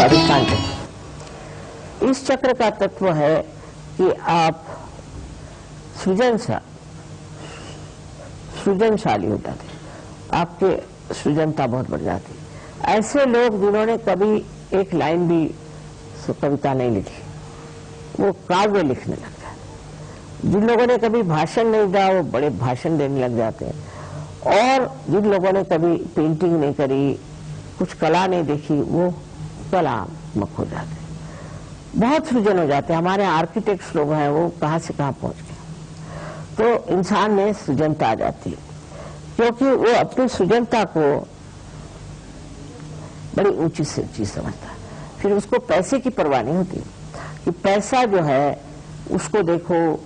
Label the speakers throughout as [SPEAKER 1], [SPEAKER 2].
[SPEAKER 1] स्वाधिष्ठान चक्र। इस चक्र का तत्व है कि आप सृजनशाली हो जाते, आपके सृजनता बहुत बढ़ जाती। ऐसे लोग जिन्होंने कभी एक लाइन भी कविता नहीं लिखी, वो काव्य लिखने लग जाते। जिन लोगों ने कभी भाषण नहीं दिया, वो बड़े भाषण देने लग जाते हैं। और जिन लोगों ने कभी पेंटिंग नहीं करी, कुछ कला नहीं देखी, वो कलात्मक हो जाते हैं, बहुत सृजन हो जाते हैं। हमारे आर्किटेक्ट्स लोग हैं, वो कहाँ से कहाँ पहुंच गए। तो इंसान में सृजनता आ जाती है, क्योंकि वो अपनी सृजनता को बड़ी ऊंची चीज समझता है। फिर उसको पैसे की परवाह नहीं होती कि पैसा जो है उसको देखो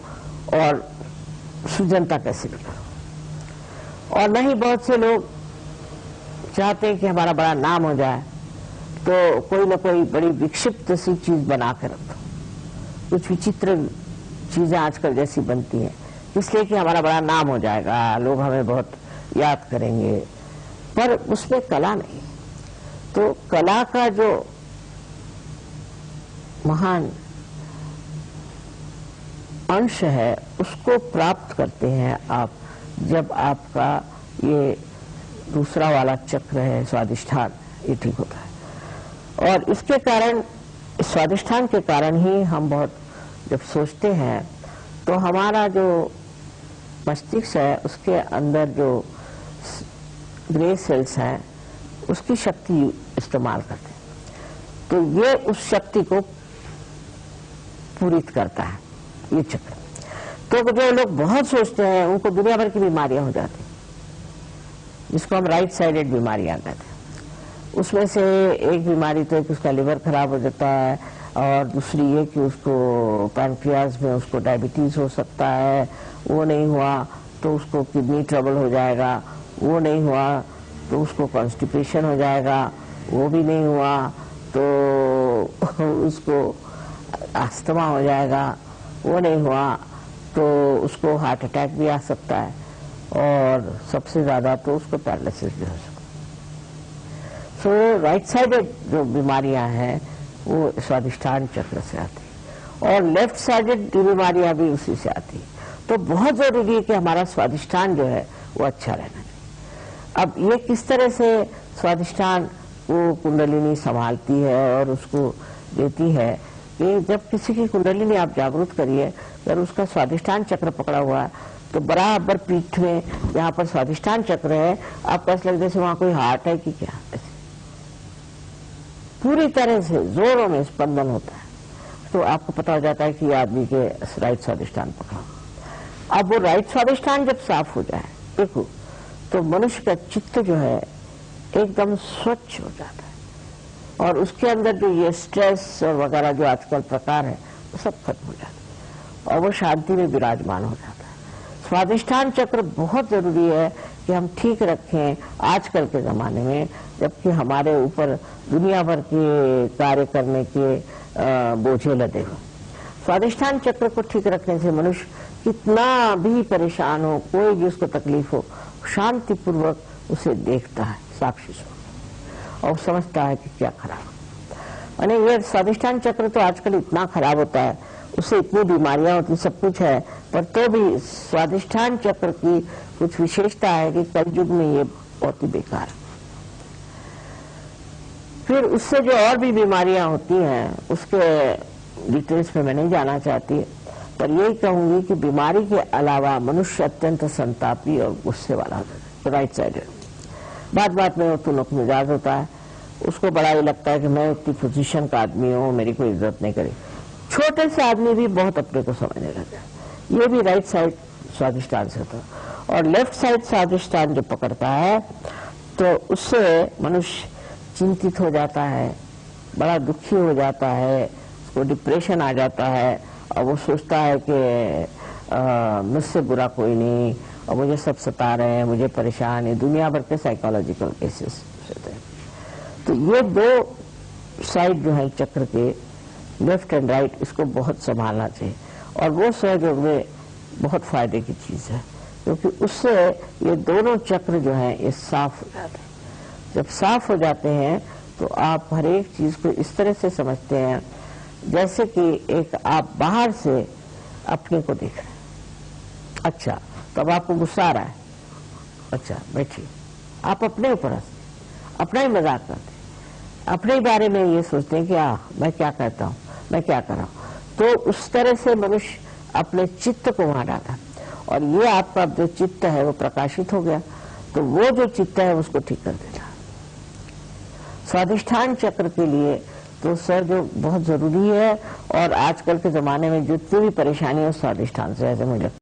[SPEAKER 1] और सृजनता कैसे भी करो। और नहीं, बहुत से लोग चाहते हैं कि हमारा बड़ा नाम हो जाए, तो कोई ना कोई बड़ी विक्षिप्त सी चीज बना के रख दो। कुछ विचित्र चीजें आजकल जैसी बनती हैं, इसलिए कि हमारा बड़ा नाम हो जाएगा, लोग हमें बहुत याद करेंगे, पर उसमें कला नहीं। तो कला का जो महान अंश है उसको प्राप्त करते हैं आप जब आपका ये दूसरा वाला चक्र है स्वाधिष्ठान, ये ठीक होता है। और इसके कारण, स्वाधिष्ठान के कारण ही हम बहुत जब सोचते हैं तो हमारा जो मस्तिष्क है उसके अंदर जो ग्रे सेल्स हैं उसकी शक्ति इस्तेमाल करते हैं, तो ये उस शक्ति को पूरित करता है ये चक्र। तो जो लोग बहुत सोचते हैं उनको दुनिया भर की बीमारियां हो जाती हैं, जिसको हम राइट साइडेड बीमारियां कहते हैं। उसमें से एक बीमारी तो है कि उसका लिवर खराब हो जाता है, और दूसरी ये कि उसको पैनक्रियाज में उसको डायबिटीज हो सकता है, वो नहीं हुआ तो उसको किडनी ट्रबल हो जाएगा, वो नहीं हुआ तो उसको कॉन्स्टिपेशन हो जाएगा, वो भी नहीं हुआ तो उसको अस्थमा हो जाएगा, वो नहीं हुआ तो उसको हार्ट अटैक भी आ सकता है, और सबसे ज्यादा तो उसको पैरालिसिस भी हो सकता है। सो राइट साइडेड जो बीमारियां हैं वो स्वाधिष्ठान चक्र से आती है, और लेफ्ट साइडेड बीमारियां भी उसी से आती है। तो बहुत जरूरी है कि हमारा स्वाधिष्ठान जो है वो अच्छा रहना चाहिए। अब ये किस तरह से स्वाधिष्ठान वो कुंडलिनी संभालती है और उसको देती है कि जब किसी की कुंडलिनी आप जागृत करिए, अगर उसका स्वाधिष्ठान चक्र पकड़ा हुआ है तो बराबर पीठ में जहाँ पर स्वाधिष्ठान चक्र है, आपको ऐसा लगता है जैसे वहां कोई हार्ट है कि क्या, ऐसे पूरी तरह से जोरों में स्पंदन होता है। तो आपको पता हो जाता है कि आदमी के राइट स्वाधिष्ठान पकड़ा। अब वो राइट स्वाधिष्ठान जब साफ हो जाए, देखो, तो मनुष्य का चित्त जो है एकदम स्वच्छ हो जाता है, और उसके अंदर जो ये स्ट्रेस और वगैरह जो आजकल प्रकार है वो सब खत्म हो जाता है, और वो शांति में विराजमान हो जाता है। स्वाधिष्ठान चक्र बहुत जरूरी है कि हम ठीक रखें आजकल के जमाने में, जबकि हमारे ऊपर दुनिया भर के कार्य करने के बोझे लदे हो। स्वाधिष्ठान चक्र को ठीक रखने से मनुष्य कितना भी परेशान हो, कोई भी उसको तकलीफ हो, शांतिपूर्वक उसे देखता है साक्षी स्वरूप, और समझता है कि क्या खराब। यानी ये स्वाधिष्ठान चक्र तो आजकल इतना खराब होता है, उससे इतनी बीमारियां होती, सब कुछ है, पर तो भी स्वाधिष्ठान चक्र की कुछ विशेषता है कि कलयुग में ये बहुत ही बेकार है। फिर उससे जो और भी बीमारियां होती हैं उसके डिटेल्स में मैं नहीं जाना चाहती, पर यही कहूंगी कि बीमारी के अलावा मनुष्य अत्यंत संतापी और गुस्से वाला होता है, राइट साइडेड। बात बात में वो तुनक मिजाज होता है, उसको बड़ा ही लगता है कि मैं इतनी पोजीशन का आदमी हूँ, मेरी कोई इज्जत नहीं करे। छोटे से आदमी भी बहुत अपने को समझने लगता है। ये भी राइट साइड स्वाधिष्ठान से होता है। और लेफ्ट साइड स्वाधिष्ठान जो पकड़ता है तो उससे मनुष्य चिंतित हो जाता है, बड़ा दुखी हो जाता है, उसको डिप्रेशन आ जाता है, और वो सोचता है कि मुझसे बुरा कोई नहीं, और मुझे सब सता रहे हैं, मुझे परेशान है। दुनिया भर के साइकोलॉजिकल केसेस होते हैं। तो ये दो साइड जो है चक्र के, लेफ्ट एंड राइट, इसको बहुत संभालना चाहिए, और वो सहयोग में बहुत फायदे की चीज है, क्योंकि उससे ये दोनों चक्र जो हैं ये साफ हो जाते हैं। जब साफ हो जाते हैं तो आप हर एक चीज को इस तरह से समझते हैं जैसे कि एक आप बाहर से अपने को देख रहे हैं। अच्छा, तो अब आपको गुस्सा आ रहा है, अच्छा बैठिए, आप अपने ऊपर हंसते, अपना ही मजाक करते, अपने बारे में ये सोचते हैं कि मैं क्या कहता हूँ, मैं क्या कर रहा हूँ। तो उस तरह से मनुष्य अपने चित्त को वहां डाला और ये आपका जो चित्त है वो प्रकाशित हो गया, तो वो जो चित्त है उसको ठीक कर देता। स्वाधिष्ठान चक्र के लिए तो सर जो बहुत जरूरी है, और आजकल के जमाने में जितनी भी परेशानी है स्वाधिष्ठान से, ऐसे मुझे